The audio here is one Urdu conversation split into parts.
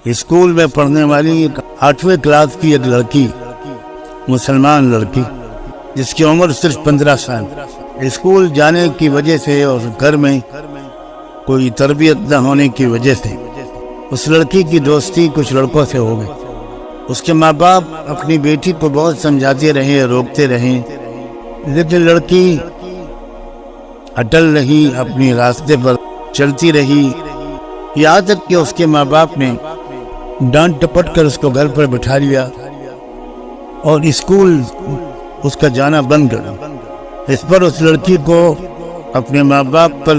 اسکول میں پڑھنے والی 8ویں کلاس کی ایک لڑکی، مسلمان لڑکی جس کی عمر صرف 15 سال، اسکول جانے کی وجہ سے اور گھر میں کوئی تربیت نہ ہونے کی وجہ سے اس لڑکی کی دوستی کچھ لڑکوں سے ہو گئی۔ اس کے ماں باپ اپنی بیٹی کو بہت سمجھاتے رہے، روکتے رہے، لیکن لڑکی اٹل رہی، اپنی راستے پر چلتی رہی، یہاں تک کہ اس کے ماں باپ نے ڈانٹ ٹپٹ کر اس کو گھر پر بٹھا لیا اور اسکول اس کا جانا بند کر دیا۔ اس پر اس لڑکی کو اپنے ماں باپ پر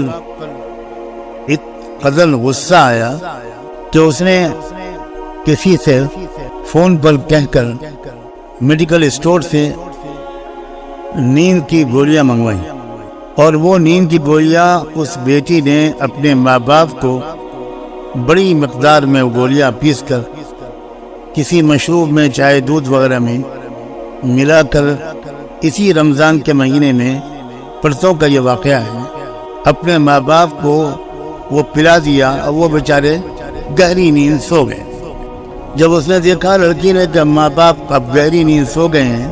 قدر غصہ آیا کہ اس نے کسی سے فون پر کہہ کر میڈیکل اسٹور سے نیند کی گولیاں منگوائیں، اور وہ نیند کی گولیاں اس بیٹی نے اپنے ماں باپ کو بڑی مقدار میں گولیاں پیس کر کسی مشروب میں، چائے دودھ وغیرہ میں ملا کر اسی رمضان کے مہینے میں، پرسوں کا یہ واقعہ ہے، اپنے ماں باپ کو وہ پلا دیا اور وہ بیچارے گہری نیند سو گئے۔ جب اس نے دیکھا لڑکی نے کہ ماں باپ اب گہری نیند سو گئے ہیں،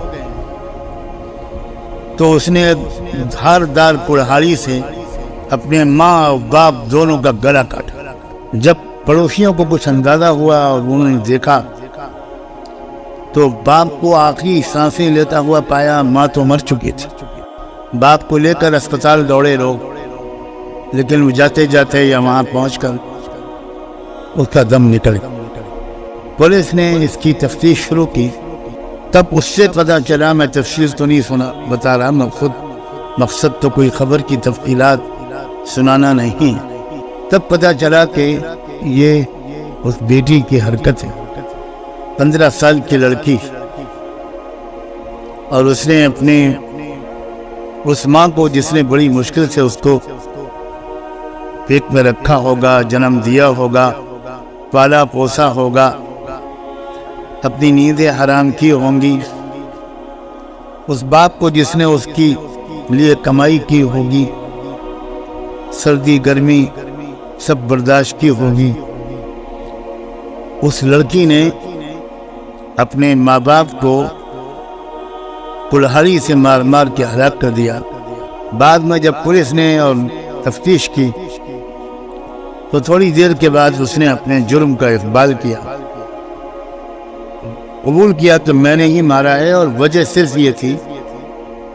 تو اس نے دھاردار کڑہاڑی سے اپنے ماں اور باپ دونوں کا گلا کاٹا۔ جب پڑوسیوں کو کچھ اندازہ ہوا اور انہوں نے دیکھا تو باپ کو آخری سانسیں لیتا ہوا پایا، ماں تو مر چکی تھی۔ باپ کو لے کر اسپتال دوڑے لوگ، لیکن وہ جاتے جاتے یا وہاں پہنچ کر اس کا دم نکل گیا۔ پولیس نے اس کی تفتیش شروع کی، تب اس سے پتہ چلا، میں تفصیل تو نہیں بتا رہا، مقصد تو کوئی خبر کی تفصیلات سنانا نہیں، تب پتہ چلا کہ یہ اس بیٹی کی حرکت ہے، 15 سال کی لڑکی، اور اس نے اپنے اس ماں کو، جس نے بڑی مشکل سے اس کو پیٹ میں رکھا ہوگا، جنم دیا ہوگا، پالا پوسا ہوگا، اپنی نیندیں حرام کی ہوں گی، اس باپ کو جس نے اس کی لیے کمائی کی ہوگی، سردی گرمی سب برداشت کی ہوگی، اس لڑکی نے اپنے ماں باپ کو کلہاڑی سے مار مار کے ہلاک کر دیا۔ بعد میں جب پولیس نے اور تفتیش کی تو تھوڑی دیر کے بعد اس نے اپنے جرم کا اقبال کیا، قبول کیا کہ میں نے ہی مارا ہے، اور وجہ صرف یہ تھی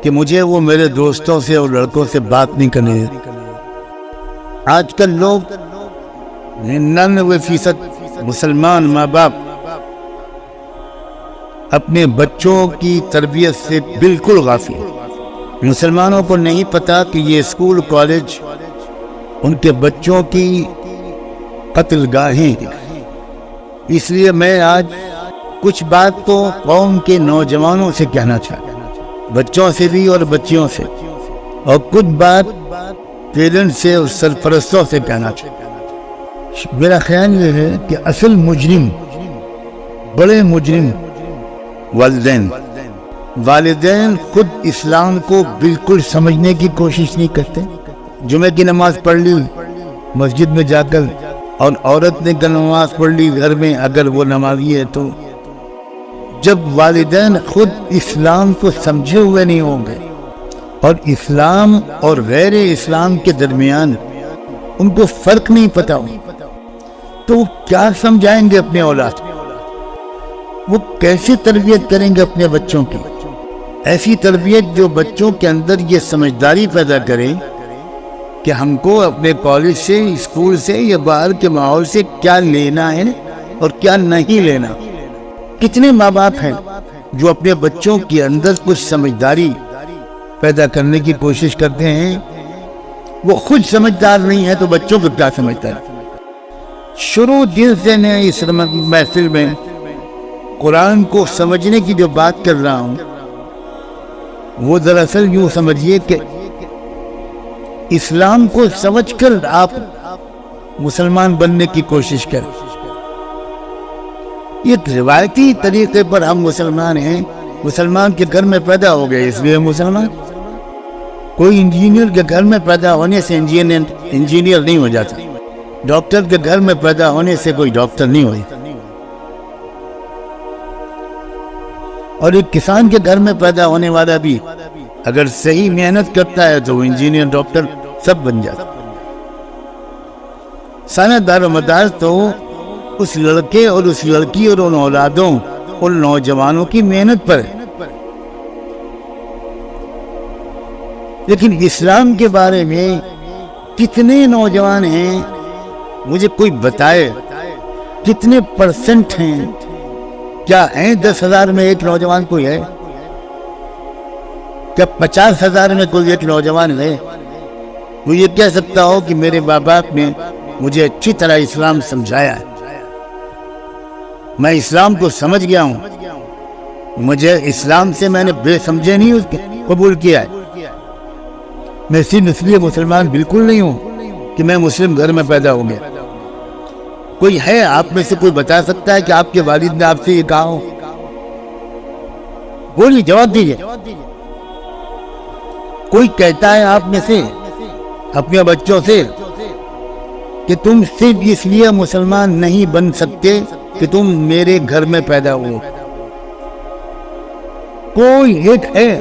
کہ مجھے وہ میرے دوستوں سے اور لڑکوں سے بات نہیں کرنے دیتی۔ آج کل لوگ 99% مسلمان ماں باپ اپنے بچوں کی تربیت سے بالکل غافل ہیں۔ مسلمانوں کو نہیں پتا کہ یہ اسکول کالج ان کے بچوں کی قتل گاہیں ہیں۔ اس لیے میں آج کچھ بات تو قوم کے نوجوانوں سے کہنا چاہتا ہوں، بچوں سے بھی اور بچیوں سے، اور کچھ بات پیرنٹ سے اور سرپرستوں سے کہنا چاہتا ہوں۔ میرا خیال یہ ہے کہ اصل مجرم، بڑے مجرم والدین خود اسلام کو بالکل سمجھنے کی کوشش نہیں کرتے۔ جمعہ کی نماز پڑھ لی مسجد میں جا کر، اور عورت نے نماز پڑھ لی گھر میں اگر وہ نمازی ہے تو، جب والدین خود اسلام کو سمجھے ہوئے نہیں ہوں گے اور اسلام اور غیر اسلام کے درمیان ان کو فرق نہیں پتا ہو، تو وہ کیا سمجھائیں گے اپنے اولاد کو؟ وہ کیسے تربیت کریں گے اپنے بچوں کی؟ ایسی تربیت جو بچوں کے اندر یہ سمجھداری پیدا کرے کہ ہم کو اپنے کالج سے، اسکول سے یا باہر کے ماحول سے کیا لینا ہے اور کیا نہیں لینا۔ کتنے ماں باپ ہیں جو اپنے بچوں کے اندر کچھ سمجھداری پیدا کرنے کی کوشش کرتے ہیں، وہ خود سمجھدار نہیں ہے تو بچوں کو کیا سمجھتا ہے؟ شروع دن سے میں اس محفل میں قرآن کو سمجھنے کی جو بات کر رہا ہوں، وہ دراصل یوں سمجھیے کہ اسلام کو سمجھ کر آپ مسلمان بننے کی کوشش کریں۔ ایک روایتی طریقے پر ہم مسلمان ہیں، مسلمان کے گھر میں پیدا ہو گئے اس لیے مسلمان۔ کوئی انجینئر کے گھر میں پیدا ہونے سے انجینئر نہیں ہو جاتا، ڈاکٹر کے گھر میں پیدا ہونے سے کوئی ڈاکٹر نہیں ہو جاتا۔ اور ایک کسان کے گھر میں پیدا ہونے والا بھی اگر صحیح محنت کرتا ہے تو وہ انجینئر، ڈاکٹر سب بن جاتا۔ سارا دار و مدار تو اس لڑکے اور اس لڑکی اور ان اولادوں، ان نوجوانوں کی محنت پر ہے۔ لیکن اسلام کے بارے میں کتنے نوجوان ہیں، مجھے کوئی بتائے کتنے پرسنٹ ہیں؟ کیا ہیں 10,000 میں ایک نوجوان کوئی ہے؟ کیا 50,000 میں کوئی ایک نوجوان ہے؟ وہ یہ کہہ سکتا ہو کہ میرے ماں باپ نے مجھے اچھی طرح اسلام سمجھایا ہے، میں اسلام کو سمجھ گیا ہوں، مجھے اسلام سے میں نے بے سمجھے نہیں اس قبول کیا ہے، میں صرف اس لیے مسلمان بالکل نہیں ہوں کہ میں مسلم گھر میں پیدا ہو گیا۔ کوئی ہے آپ میں سے کوئی بتا سکتا ہے کہ آپ کے والد نے آپ سے یہ کہا ہو؟ بولیے، جواب دیجیے۔ کوئی کہتا ہے آپ میں سے اپنے بچوں سے کہ تم صرف اس لیے مسلمان نہیں بن سکتے کہ تم میرے گھر میں پیدا ہو؟ کوئی ایک ہے؟